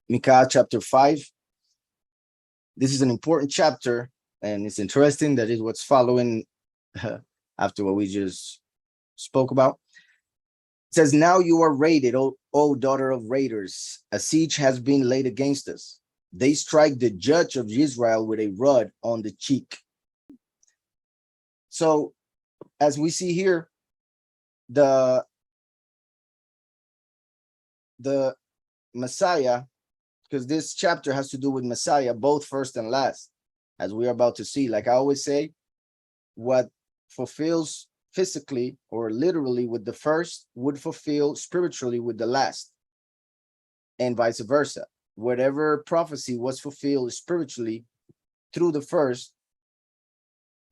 Micah chapter 5. This is an important chapter, and it's interesting that is what's following after what we just spoke about. It says, now you are raided, O daughter of raiders. A siege has been laid against us. They strike the judge of Israel with a rod on the cheek. So, as we see here, the Messiah, because this chapter has to do with Messiah, both first and last, as we're about to see. Like I always say, what fulfills physically or literally with the first would fulfill spiritually with the last, and vice versa. Whatever prophecy was fulfilled spiritually through the first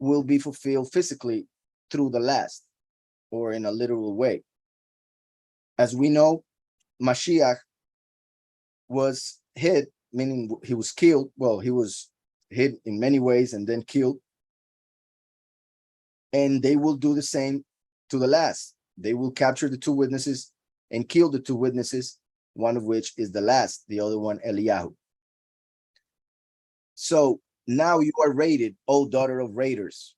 will be fulfilled physically through the last, or in a literal way. As we know, Mashiach was hit, meaning he was killed. Well, he was hit in many ways and then killed. And they will do the same to the last. They will capture the two witnesses and kill the two witnesses, one of which is the last, the other one, Eliyahu. So now you are raided, O daughter of raiders.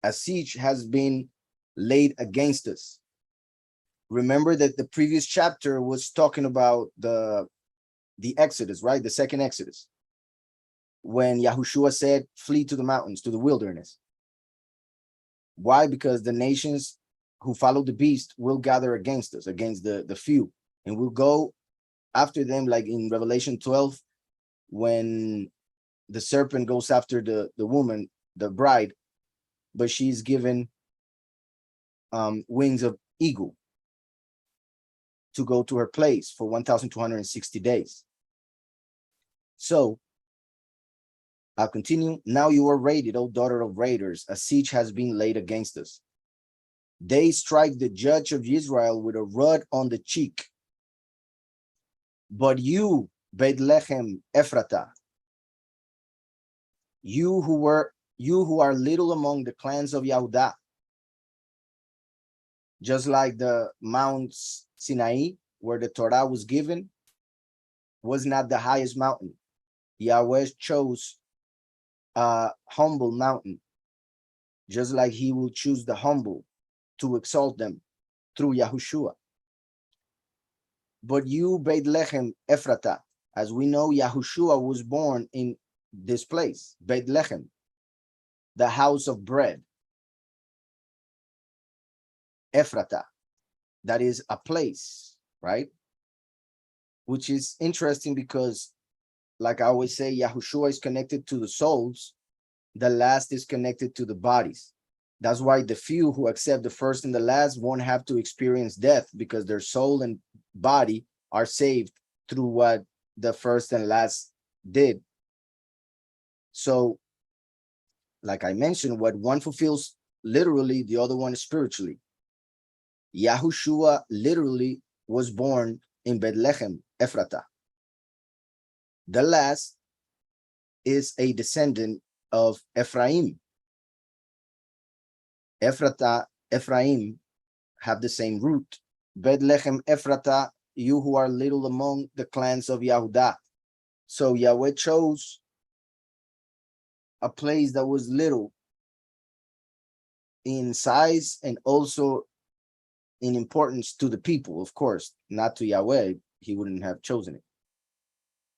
A siege has been laid against us. Remember that the previous chapter was talking about the Exodus, right? The second Exodus, when Yahushua said, flee to the mountains, to the wilderness. Why? Because the nations who follow the beast will gather against us, against the few, and we'll go after them, like in Revelation 12, when the serpent goes after the woman, the bride, but she's given wings of eagle to go to her place for 1,260 days. So I'll continue. Now you are raided, O daughter of raiders. A siege has been laid against us. They strike the judge of Israel with a rod on the cheek. But you, Bethlehem Ephratah, you who are little among the clans of Yehudah, just like the Mount Sinai, where the Torah was given, was not the highest mountain. Yahweh chose a humble mountain, just like he will choose the humble to exalt them through Yahushua. But you, Bethlehem Ephratah, as we know, Yahushua was born in this place, Bethlehem, the house of bread. Ephratah, that is a place, right? Which is interesting because, like I always say, Yahushua is connected to the souls. The last is connected to the bodies. That's why the few who accept the first and the last won't have to experience death, because their soul and body are saved through what the first and last did. So, like I mentioned, what one fulfills literally, the other one spiritually. Yahushua literally was born in Bethlehem, Ephratah. The last is a descendant of Ephraim. Ephratah, Ephraim have the same root. Bethlehem, Ephratah, you who are little among the clans of Yehudah. So Yahweh chose a place that was little in size and also in importance to the people, of course, not to Yahweh. He wouldn't have chosen it.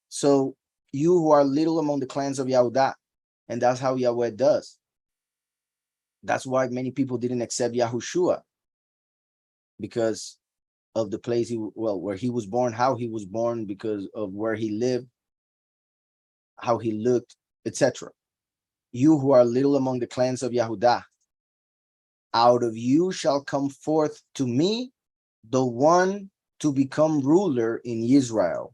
So you who are little among the clans of Yehudah, and that's how Yahweh does. That's why many people didn't accept Yahushua, because of the place where he was born, how he was born, because of where he lived, how he looked, etc. You who are little among the clans of Yehudah, out of you shall come forth to me the one to become ruler in Israel.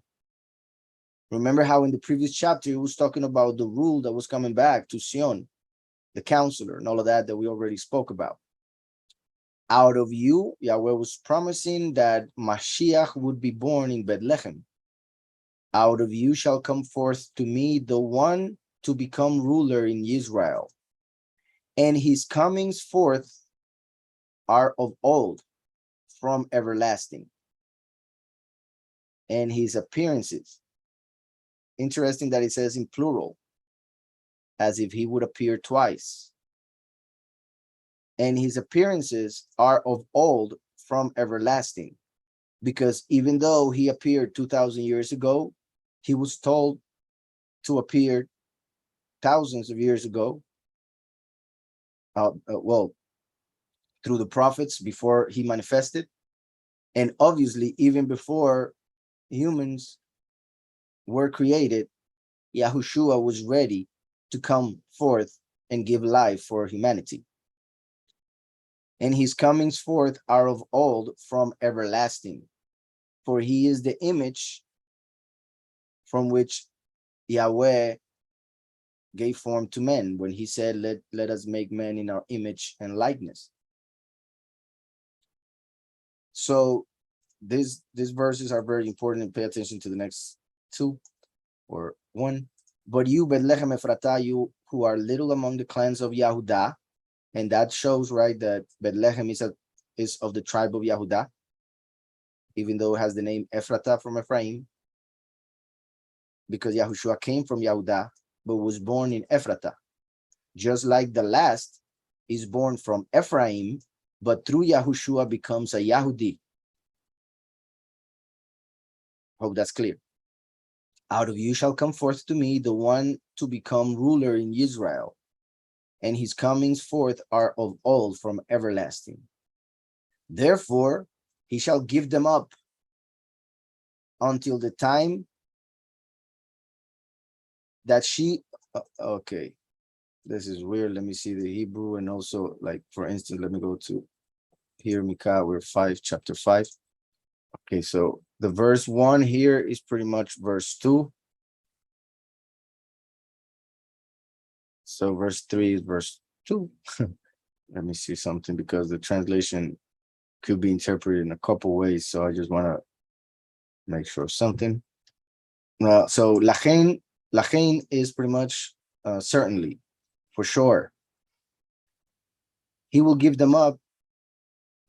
Remember how in the previous chapter, he was talking about the rule that was coming back to Sion, the counselor, and all of that we already spoke about. Out of you, Yahweh was promising that Mashiach would be born in Bethlehem. Out of you shall come forth to me the one to become ruler in Israel. And his comings forth are of old, from everlasting. and his appearances. Interesting that it says in plural, as if he would appear twice. And his appearances are of old, from everlasting. Because even though he appeared 2,000 years ago, he was told to appear thousands of years ago. Well, through the prophets before he manifested. And obviously, even before humans were created, Yahushua was ready to come forth and give life for humanity. And his comings forth are of old, from everlasting. For he is the image from which Yahweh gave form to men when he said, let us make man in our image and likeness. So these verses are very important, and pay attention to the next two or one. But you, Bethlehem Ephratah, you who are little among the clans of Yahudah, and that shows, right, that Bethlehem is of the tribe of Yahudah, even though it has the name Ephratah from Ephraim, because Yahushua came from Yahudah, but was born in Ephratah. Just like the last is born from Ephraim, but through Yahushua becomes a Yahudi. Hope that's clear. Out of you shall come forth to me the one to become ruler in Israel, and his comings forth are of old, from everlasting. Therefore he shall give them up until the time that she, okay, this is weird. Let me see the Hebrew, and also, like, for instance, let me go to here, Micah, we're chapter 5. Okay, so the verse 1 here is pretty much verse 2. So verse 3 is verse 2. Let me see something, because the translation could be interpreted in a couple ways. So I just want to make sure of something. So lachen is pretty much certainly, for sure. He will give them up.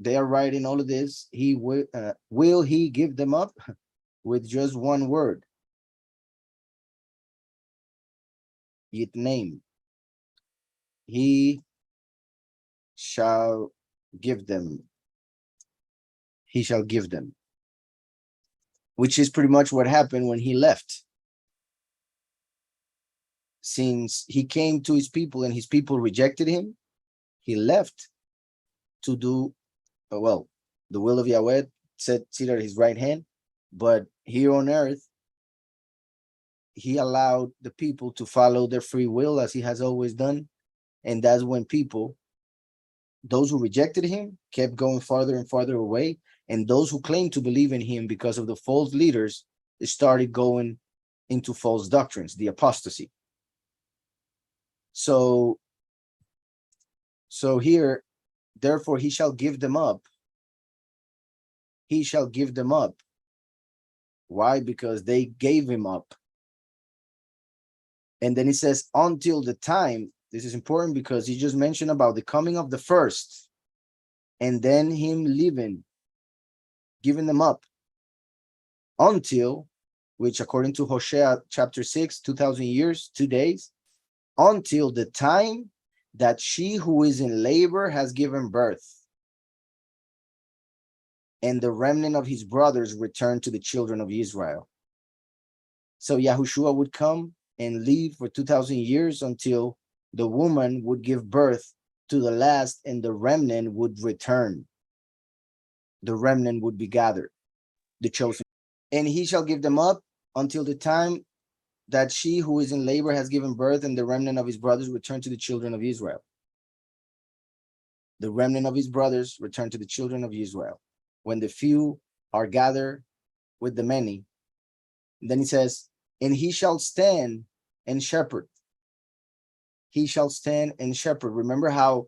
They are writing all of this. He will he give them up with just one word. Yitname. He shall give them. He shall give them. Which is pretty much what happened when he left. Since he came to his people and his people rejected him, he left to do, well, the will of Yahweh, seated at his right hand. But here on earth, he allowed the people to follow their free will, as he has always done. And that's when people, those who rejected him, kept going farther and farther away. And those who claimed to believe in him because of the false leaders started going into false doctrines, the apostasy. So here, therefore he shall give them up. He shall give them up. Why? Because they gave him up. And then he says, until the time, this is important because he just mentioned about the coming of the first, and then him leaving, giving them up, until, which according to Hosea chapter 6, 2,000 years, 2 days, until the time that she who is in labor has given birth, and the remnant of his brothers return to the children of Israel. So Yahushua would come and live for 2,000 years until the woman would give birth to the last, and the remnant would return. The remnant would be gathered, the chosen. And he shall give them up until the time that she who is in labor has given birth, and the remnant of his brothers return to the children of Israel. The remnant of his brothers return to the children of Israel. When the few are gathered with the many, then he says, and he shall stand and shepherd. He shall stand and shepherd. Remember how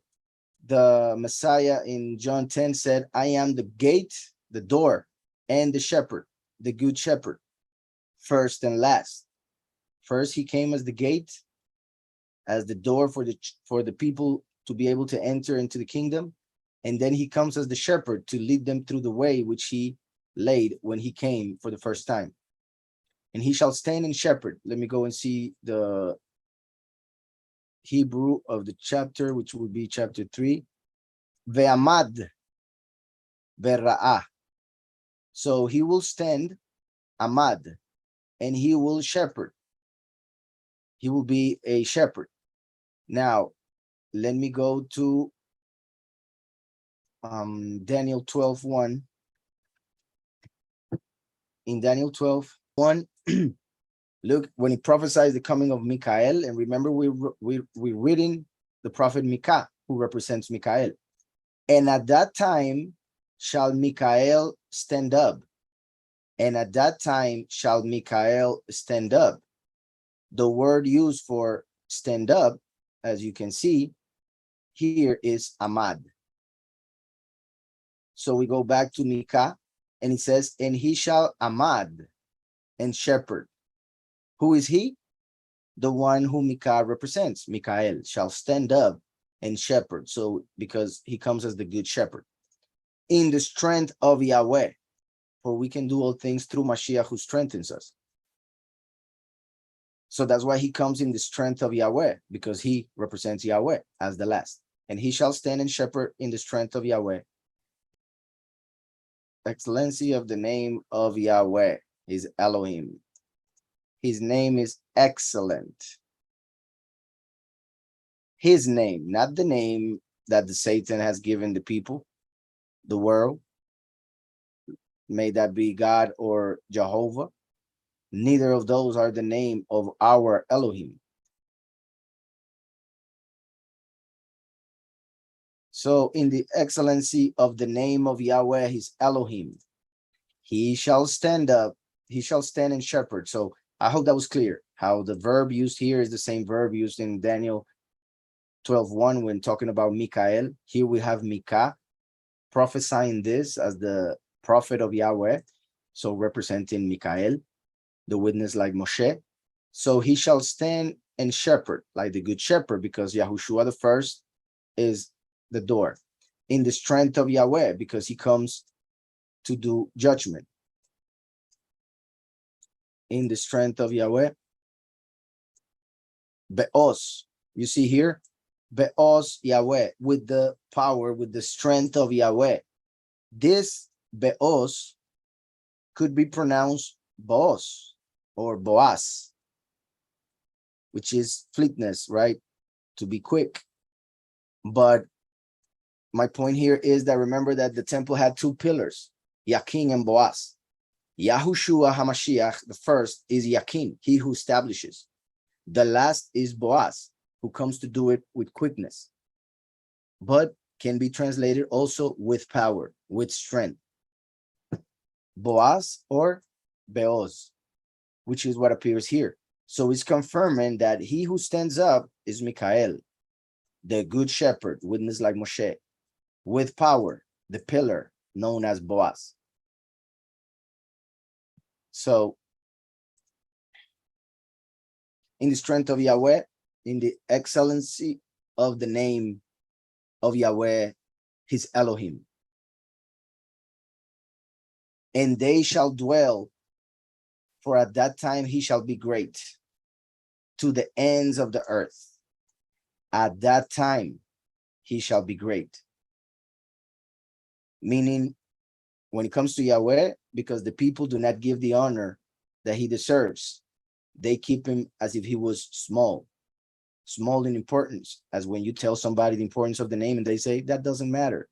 the Messiah in John 10 said, I am the gate, the door, and the shepherd, the good shepherd, first and last. First, he came as the gate, as the door for the people to be able to enter into the kingdom. And then he comes as the shepherd to lead them through the way which he laid when he came for the first time. And he shall stand and shepherd. Let me go and see the Hebrew of the chapter, which would be chapter 3. Ve'amad vera'ah. So he will stand, amad, and he will shepherd. He will be a shepherd. Now, let me go to Daniel 12:1. In Daniel 12:1, look, when he prophesies the coming of Michael, and remember we're reading the prophet Micah, who represents Michael. And at that time shall Michael stand up. And at that time shall Michael stand up. The word used for stand up, as you can see, here is amad. So we go back to Micah, and it says, and he shall amad and shepherd. Who is he? The one whom Micah represents. Michael shall stand up and shepherd. So because he comes as the good shepherd. In the strength of Yahweh, for we can do all things through Mashiach who strengthens us. So that's why he comes in the strength of Yahweh, because he represents Yahweh as the last. And he shall stand and shepherd in the strength of Yahweh. Excellency of the name of Yahweh is Elohim. His name is excellent. His name, not the name that the Satan has given the people, the world. May that be God or Jehovah. Neither of those are the name of our Elohim. So in the excellency of the name of Yahweh, his Elohim, he shall stand up, he shall stand and shepherd. So I hope that was clear. How the verb used here is the same verb used in Daniel 12:1 when talking about Michael. Here we have Micah prophesying this as the prophet of Yahweh, so representing Michael, the witness like Moshe. So he shall stand and shepherd like the good shepherd, because Yahushua the first is the door. In the strength of Yahweh, because he comes to do judgment. In the strength of Yahweh. Be'os, you see here, Be'os Yahweh, with the power, with the strength of Yahweh. This Be'os could be pronounced Boaz or Boaz, which is fleetness, right? To be quick. But my point here is that remember that the temple had two pillars, Yakin and Boaz. Yahushua HaMashiach, the first, is Yakin, he who establishes. The last is Boaz, who comes to do it with quickness, but can be translated also with power, with strength. Boaz or Beoz, which is what appears here. So it's confirming that he who stands up is Michael, the good shepherd, witness like Moshe, with power, the pillar known as Boaz. So in the strength of Yahweh, in the excellency of the name of Yahweh, his Elohim. And they shall dwell, for at that time he shall be great, to the ends of the earth. At that time he shall be great. Meaning, when it comes to Yahweh, because the people do not give the honor that he deserves, they keep him as if he was small in importance, as when you tell somebody the importance of the name and they say that doesn't matter.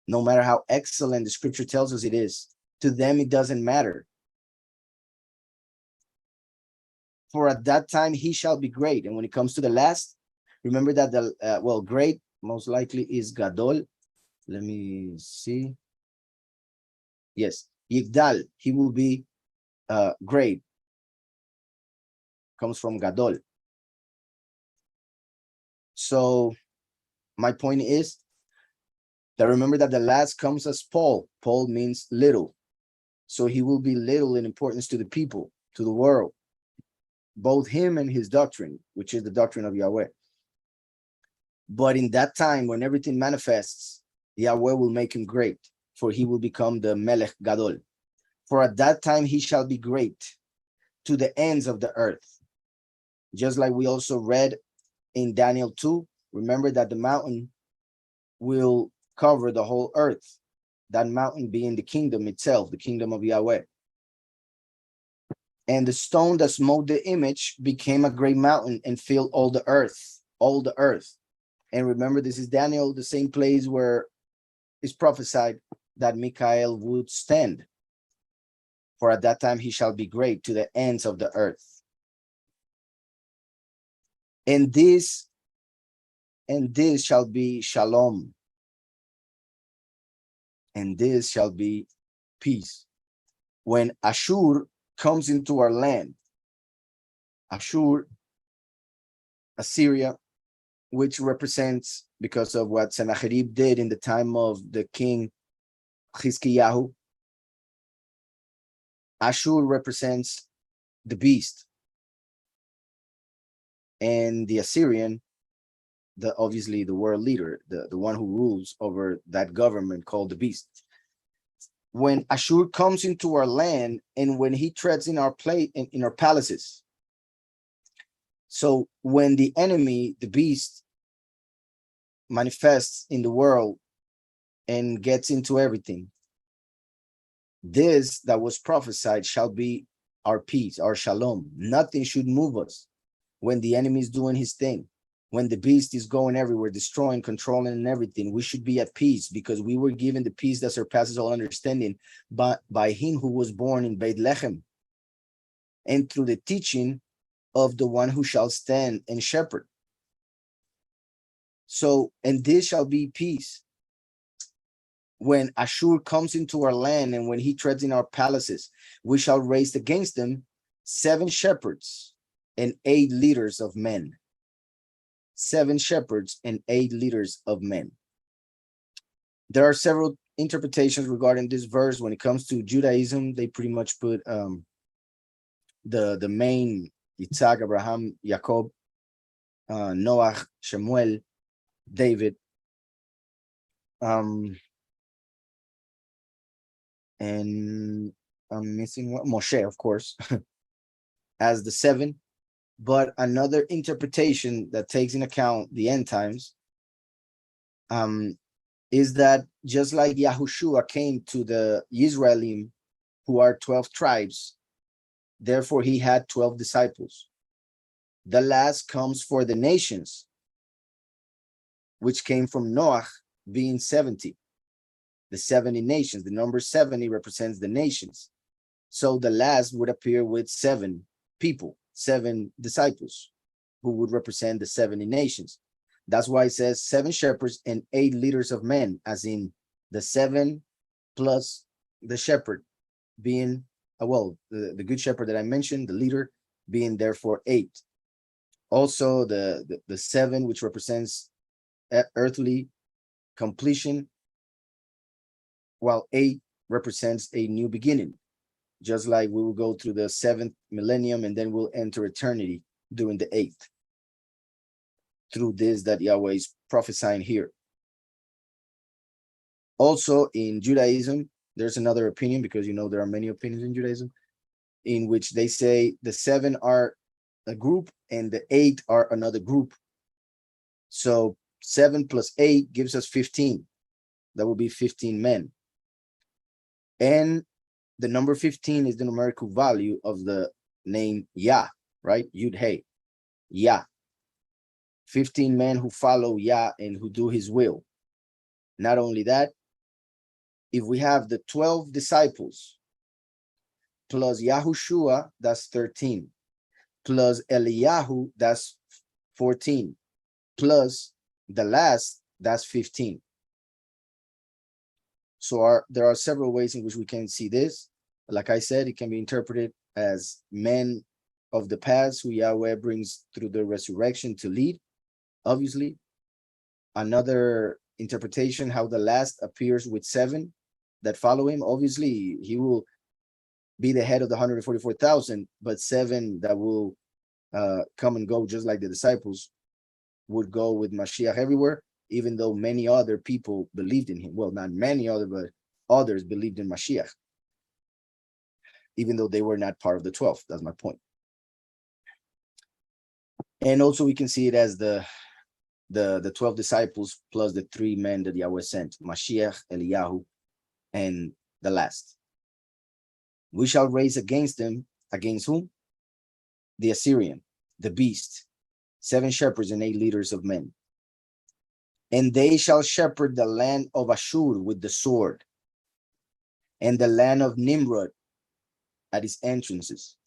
No matter how excellent the scripture tells us it is, to them it doesn't matter. For at that time he shall be great. And when it comes to the last, remember that the great most likely is Gadol. Let me see. Yes, Yigdal, he will be great. Comes from Gadol. So my point is that remember that the last comes as Paul. Paul means little. So he will be little in importance to the people, to the world, both him and his doctrine, which is the doctrine of Yahweh. But in that time, when everything manifests, Yahweh will make him great. for he will become the Melech Gadol. For at that time he shall be great to the ends of the earth. Just like we also read in Daniel 2, remember that the mountain will cover the whole earth. That mountain being the kingdom itself, the kingdom of Yahweh. And the stone that smote the image became a great mountain and filled all the earth, all the earth. And remember, this is Daniel, the same place where it's prophesied that Michael would stand. For at that time he shall be great to the ends of the earth. And this shall be shalom. And this shall be peace. When Ashur comes into our land, Assyria, which represents, because of what Sennacherib did in the time of the king Chizkiyahu, Ashur represents the beast, and the Assyrian, obviously the world leader, the one who rules over that government called the beast. When Ashur comes into our land and when he treads in our in our palaces. So when the enemy, the beast, manifests in the world and gets into everything, this that was prophesied shall be our peace, our shalom. Nothing should move us when the enemy is doing his thing. When the beast is going everywhere, destroying, controlling, and everything, we should be at peace because we were given the peace that surpasses all understanding by him who was born in Bethlehem, and through the teaching of the one who shall stand and shepherd. So, and this shall be peace. When Ashur comes into our land and when he treads in our palaces, we shall raise against them 7 shepherds and 8 leaders of men. 7 shepherds and 8 leaders of men. There are several interpretations regarding this verse. When it comes to Judaism, they pretty much put the main Yitzhak, Abraham, Jacob, Noah, Shemuel, David, and I'm missing one, Moshe, of course, as the 7. But another interpretation that takes in account the end times is that just like Yahushua came to the Israelim, who are 12 tribes, therefore he had 12 disciples. The last comes for the nations, which came from Noah being 70. The 70 nations, the number 70 represents the nations. So the last would appear with 7 people, 7 disciples, who would represent the 70 nations. That's why it says 7 shepherds and 8 leaders of men, as in the 7 plus the shepherd being, the good shepherd that I mentioned, the leader being therefore 8. Also the 7, which represents earthly completion, while 8 represents a new beginning. Just like we will go through the 7th millennium and then we'll enter eternity during the 8th. Through this that Yahweh is prophesying here. Also in Judaism, there's another opinion, because you know there are many opinions in Judaism, in which they say the 7 are a group and the 8 are another group. So 7 plus 8 gives us 15. That will be 15 men. And the number 15 is the numerical value of the name Yah, right? Yud Hey, Yah. 15 men who follow Yah and who do his will. Not only that, if we have the 12 disciples plus Yahushua, that's 13, plus Eliyahu, that's 14, plus the last, that's 15. So there are several ways in which we can see this. Like I said, it can be interpreted as men of the past who Yahweh brings through the resurrection to lead, obviously. Another interpretation, how the last appears with 7 that follow him. Obviously, he will be the head of the 144,000, but 7 that will come and go just like the disciples would go with Mashiach everywhere, even though many other people believed in him. Well, not many other, but others believed in Mashiach, even though they were not part of the 12. That's my point. And also we can see it as the 12 disciples plus the 3 men that Yahweh sent, Mashiach, Eliyahu, and the last. We shall raise against them, against whom? The Assyrian, the beast, 7 shepherds and 8 leaders of men. And they shall shepherd the land of Ashur with the sword, and the land of Nimrod at its entrances.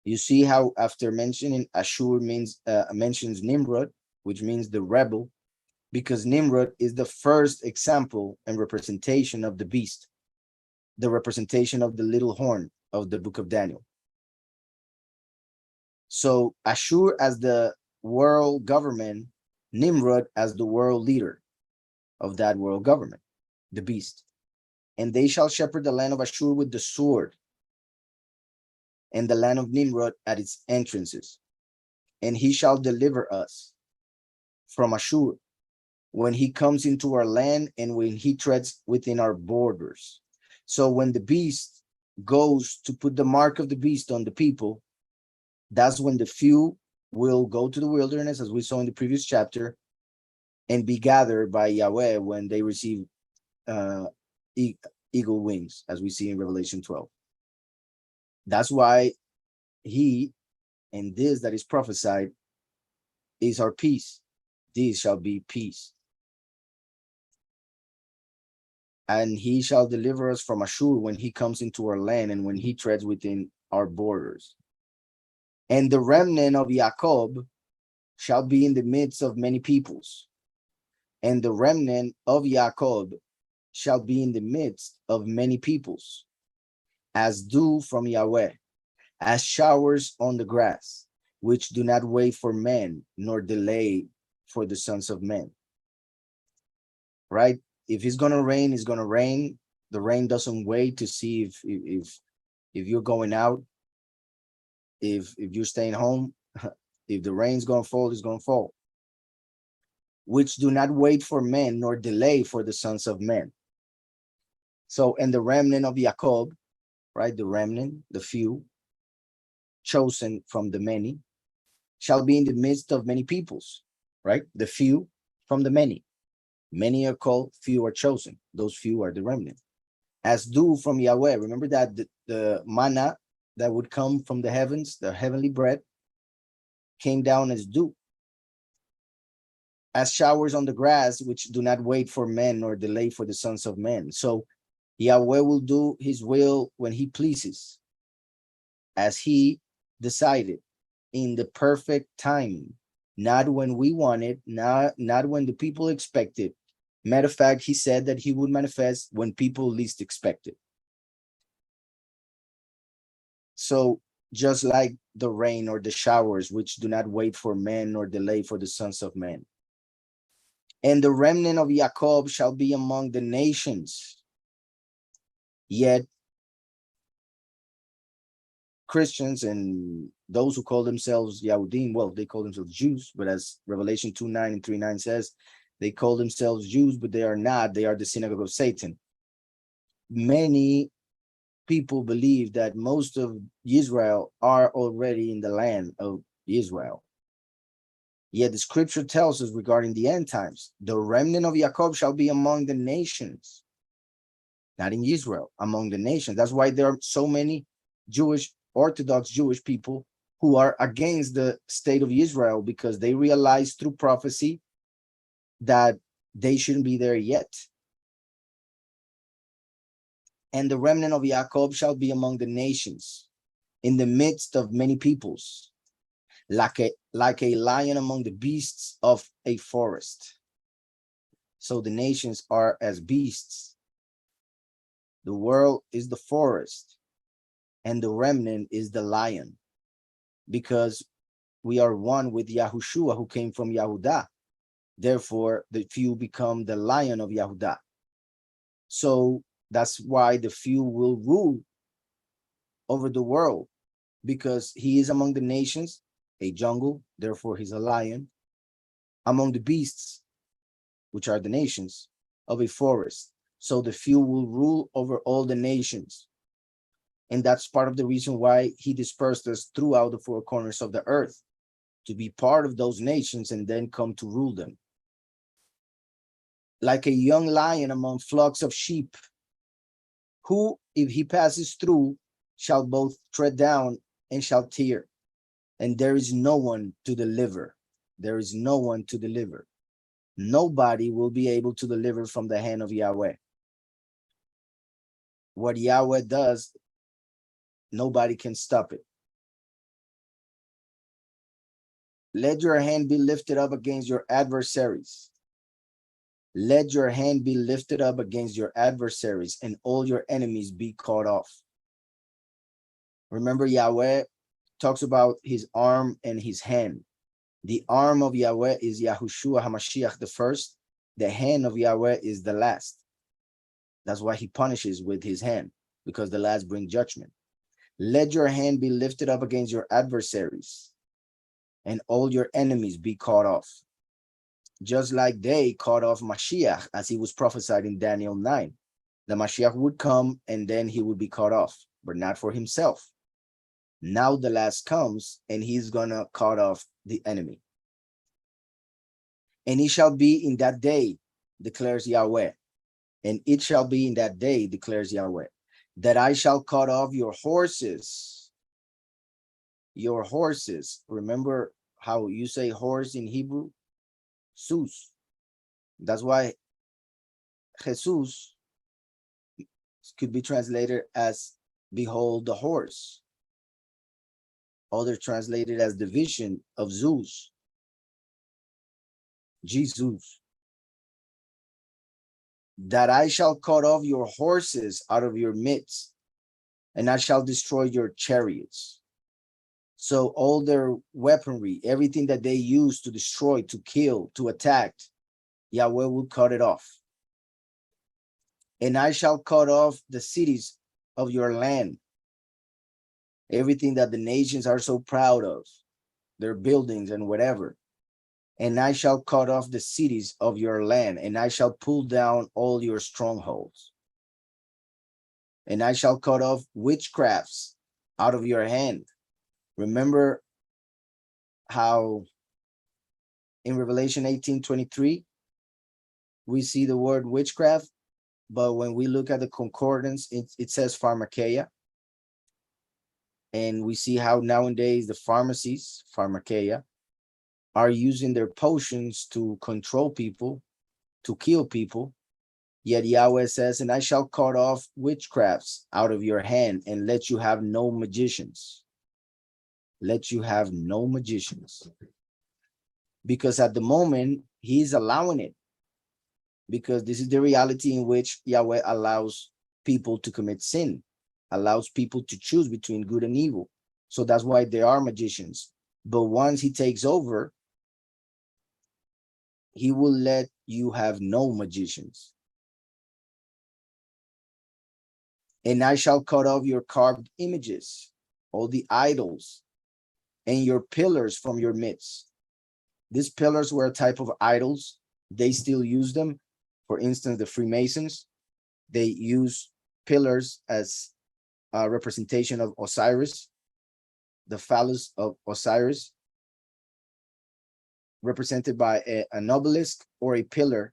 You see how after mentioning Ashur mentions Nimrod, which means the rebel, because Nimrod is the first example and representation of the beast, the representation of the little horn of the book of Daniel. So Ashur as the world government, Nimrod as the world leader of that world government, the beast. And they shall shepherd the land of Ashur with the sword, and the land of Nimrod at its entrances. And he shall deliver us from Ashur when he comes into our land and when he treads within our borders. So when the beast goes to put the mark of the beast on the people, that's when the few will go to the wilderness, as we saw in the previous chapter, and be gathered by Yahweh when they receive eagle wings, as we see in Revelation 12. That's why he and this that is prophesied is our peace. This shall be peace. And he shall deliver us from Ashur when he comes into our land and when he treads within our borders. And the remnant of Jacob shall be in the midst of many peoples. And the remnant of Jacob shall be in the midst of many peoples, as dew from Yahweh, as showers on the grass, which do not wait for men, nor delay for the sons of men. Right? If it's gonna rain, it's gonna rain. The rain doesn't wait to see if you're going out, if you're staying home. If the rain's gonna fall, it's gonna fall. Which do not wait for men, nor delay for the sons of men. So, and the remnant of Jacob, right? The remnant, the few, chosen from the many, shall be in the midst of many peoples, right? The few from the many. Many are called, few are chosen. Those few are the remnant. As dew from Yahweh. Remember that the manna that would come from the heavens, the heavenly bread, came down as dew. As showers on the grass, which do not wait for men nor delay for the sons of men. So Yahweh will do his will when he pleases, as he decided, in the perfect timing, not when we want it, not when the people expect it. Matter of fact, he said that he would manifest when people least expect it. So just like the rain or the showers, which do not wait for men nor delay for the sons of men. And the remnant of Jacob shall be among the nations. Yet Christians and those who call themselves Yahudim, well, they call themselves Jews, but as Revelation 2:9 and 3:9 says, they call themselves Jews, but they are not. They are the synagogue of Satan. Many people believe that most of Israel are already in the land of Israel. Yet the scripture tells us regarding the end times, the remnant of Jacob shall be among the nations, not in Israel, among the nations. That's why there are so many Orthodox Jewish people who are against the state of Israel, because they realize through prophecy that they shouldn't be there yet. And the remnant of Jacob shall be among the nations, in the midst of many peoples, like a lion among the beasts of a forest. So the nations are as beasts. The world is the forest, and the remnant is the lion, because we are one with Yahushua, who came from Yahudah. Therefore, the few become the lion of Yahudah. So that's why the few will rule over the world, because he is among the nations, a jungle, therefore he's a lion, among the beasts, which are the nations, of a forest, So the few will rule over all the nations. And that's part of the reason why he dispersed us throughout the four corners of the earth, to be part of those nations and then come to rule them. Like a young lion among flocks of sheep, who, if he passes through, shall both tread down and shall tear. And there is no one to deliver. There is no one to deliver. Nobody will be able to deliver from the hand of Yahweh. What Yahweh does, nobody can stop it. Let your hand be lifted up against your adversaries. Let your hand be lifted up against your adversaries, and all your enemies be cut off. Remember, Yahweh talks about his arm and his hand. The arm of Yahweh is Yahushua HaMashiach the first. The hand of Yahweh is the last. That's why he punishes with his hand, because the last bring judgment. Let your hand be lifted up against your adversaries, and all your enemies be cut off. Just like they cut off Mashiach, as he was prophesied in Daniel 9. The Mashiach would come and then he would be cut off, but not for himself. Now the last comes and he's gonna cut off the enemy. And it shall be in that day, declares Yahweh. And it shall be in that day, declares Yahweh, that I shall cut off your horses. Your horses. Remember how you say horse in Hebrew? Sus. That's why Jesus could be translated as behold the horse. Others translated as the vision of Zeus. Jesus. That I shall cut off your horses out of your midst, and I shall destroy your chariots. So all their weaponry, everything that they use to destroy, to kill, to attack, Yahweh will cut it off. And I shall cut off the cities of your land. Everything that the nations are so proud of, their buildings and whatever. And I shall cut off the cities of your land, and I shall pull down all your strongholds. And I shall cut off witchcrafts out of your hand. Remember how in Revelation 18:23, we see the word witchcraft, but when we look at the concordance, it says pharmakeia. And we see how nowadays the pharmacies, pharmakeia, are using their potions to control people, to kill people. Yet Yahweh says, and I shall cut off witchcrafts out of your hand and let you have no magicians. Let you have no magicians. Because at the moment, he's allowing it. Because this is the reality in which Yahweh allows people to commit sin, allows people to choose between good and evil. So that's why there are magicians. But once he takes over, he will let you have no magicians. And I shall cut off your carved images, all the idols, and your pillars from your midst. These pillars were a type of idols. They still use them. For instance, the Freemasons, they use pillars as a representation of Osiris, the phallus of Osiris, represented by an obelisk or a pillar.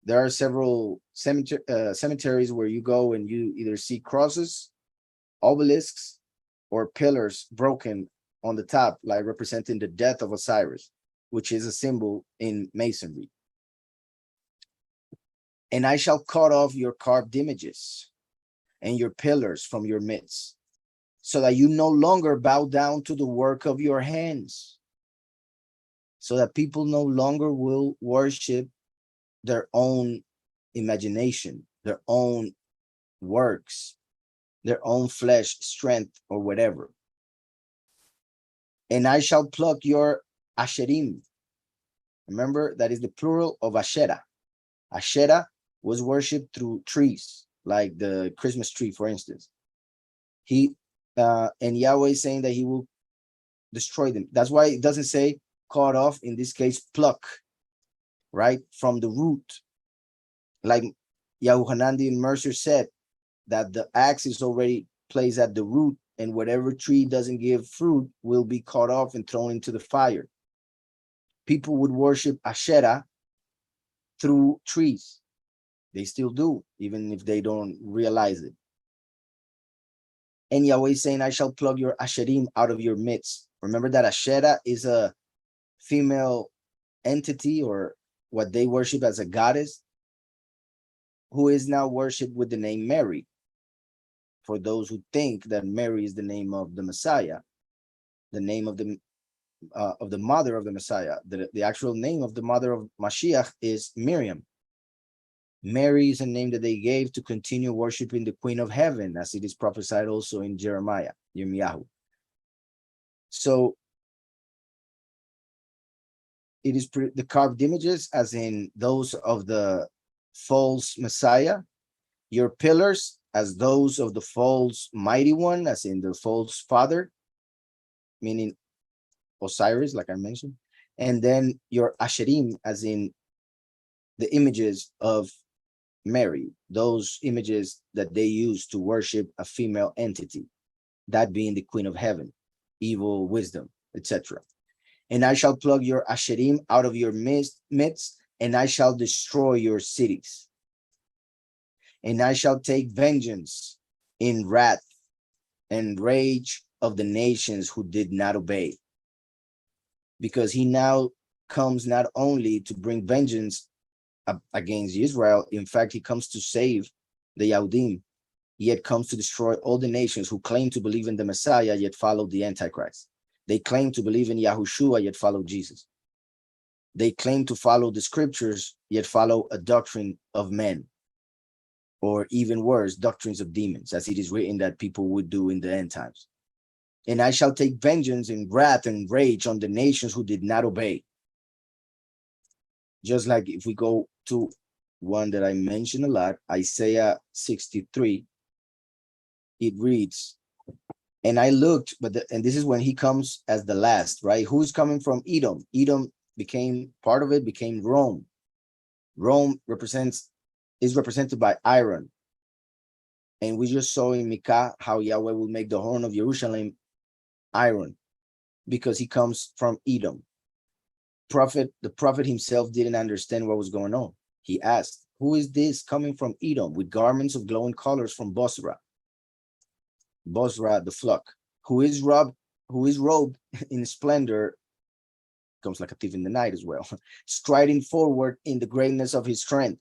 There are several cemeteries where you go and you either see crosses, obelisks, or pillars broken on the top, like representing the death of Osiris, which is a symbol in Masonry. And I shall cut off your carved images and your pillars from your midst, so that you no longer bow down to the work of your hands, so that people no longer will worship their own imagination, their own works, their own flesh, strength, or whatever. And I shall pluck your asherim. Remember, that is the plural of Asherah. Asherah was worshipped through trees, like the Christmas tree, for instance. And Yahweh is saying that he will destroy them. That's why it doesn't say cut off, in this case, pluck, right, from the root. Like Yahuhanan the Mercer said that the axe is already placed at the root, and whatever tree doesn't give fruit will be cut off and thrown into the fire. People would worship Asherah through trees. They still do, even if they don't realize it. And Yahweh saying, I shall plug your Asherim out of your midst. Remember that Asherah is a female entity, or what they worship as a goddess, who is now worshipped with the name Mary. For those who think that Mary is the name of the Messiah, the name of the mother of the Messiah, the actual name of the mother of Mashiach is Miriam. Mary is a name that they gave to continue worshiping the Queen of Heaven, as it is prophesied also in Yirmiyahu. So it is the carved images, as in those of the false Messiah, your pillars as those of the false mighty one, as in the false father, meaning Osiris, like I mentioned, and then your Asherim, as in the images of Mary, those images that they use to worship a female entity, that being the Queen of Heaven, evil, wisdom, etc. And I shall plug your Asherim out of your midst, and I shall destroy your cities. And I shall take vengeance in wrath and rage of the nations who did not obey. Because he now comes not only to bring vengeance against Israel, in fact, he comes to save the Yahudim, yet comes to destroy all the nations who claim to believe in the Messiah, yet follow the Antichrist. They claim to believe in Yahushua, yet follow Jesus. They claim to follow the scriptures, yet follow a doctrine of men, or even worse, doctrines of demons, as it is written that people would do in the end times. And I shall take vengeance in wrath and rage on the nations who did not obey. Just like if we go to one that I mentioned a lot, Isaiah 63, it reads, and I looked, and this is when he comes as the last, right? Who's coming from Edom? Edom became, part of it became Rome. Rome is represented by iron. And we just saw in Micah how Yahweh will make the horn of Jerusalem iron, because he comes from Edom. The prophet himself didn't understand what was going on. He asked, who is this coming from Edom with garments of glowing colors from Bosra? Bosra, the flock, who is robed in splendor, comes like a thief in the night as well, striding forward in the greatness of his strength.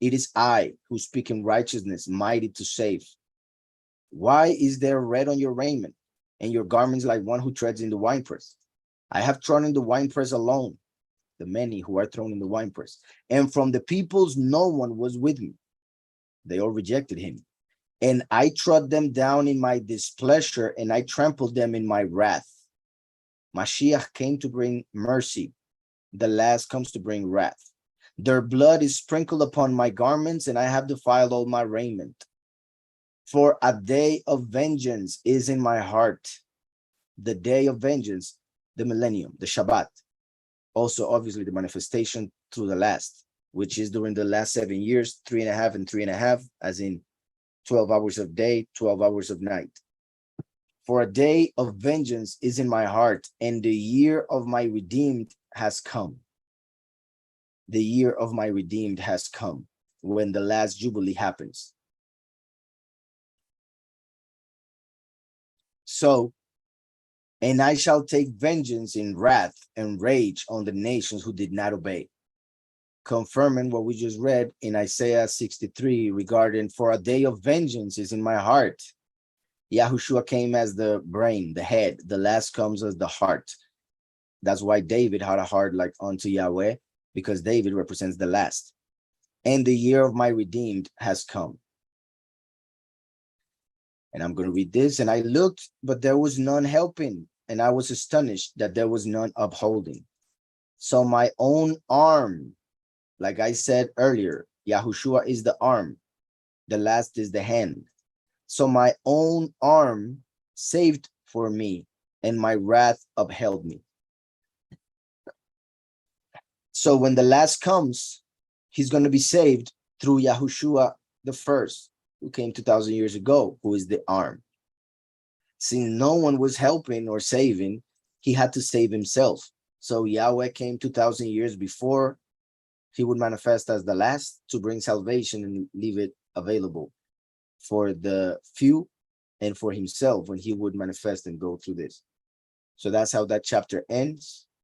It is I who speak in righteousness, mighty to save. Why is there red on your raiment, and your garments like one who treads in the winepress? I have thrown in the winepress alone, the many who are thrown in the winepress. And from the peoples, no one was with me. They all rejected him. And I trod them down in my displeasure, and I trampled them in my wrath. Mashiach came to bring mercy. The last comes to bring wrath. Their blood is sprinkled upon my garments, and I have defiled all my raiment. For a day of vengeance is in my heart. The day of vengeance, the millennium, the Shabbat. Also, obviously, the manifestation through the last, which is during the last 7 years, 3.5 and 3.5, as in 12 hours of day, 12 hours of night. For a day of vengeance is in my heart, and the year of my redeemed has come. The year of my redeemed has come, when the last Jubilee happens. So, and I shall take vengeance in wrath and rage on the nations who did not obey. Confirming what we just read in Isaiah 63 regarding, for a day of vengeance is in my heart. Yahushua came as the brain, the head. The last comes as the heart. That's why David had a heart like unto Yahweh, because David represents the last. And the year of my redeemed has come. And I'm going to read this. And I looked, but there was none helping. And I was astonished that there was none upholding. So my own arm, like I said earlier, Yahushua is the arm. The last is the hand. So my own arm saved for me, and my wrath upheld me. So when the last comes, he's going to be saved through Yahushua the first, who came 2,000 years ago, who is the arm. Since no one was helping or saving, he had to save himself. So Yahweh came 2,000 years before he would manifest as the last to bring salvation and leave it available for the few and for himself when he would manifest and go through this. So that's how that chapter ends.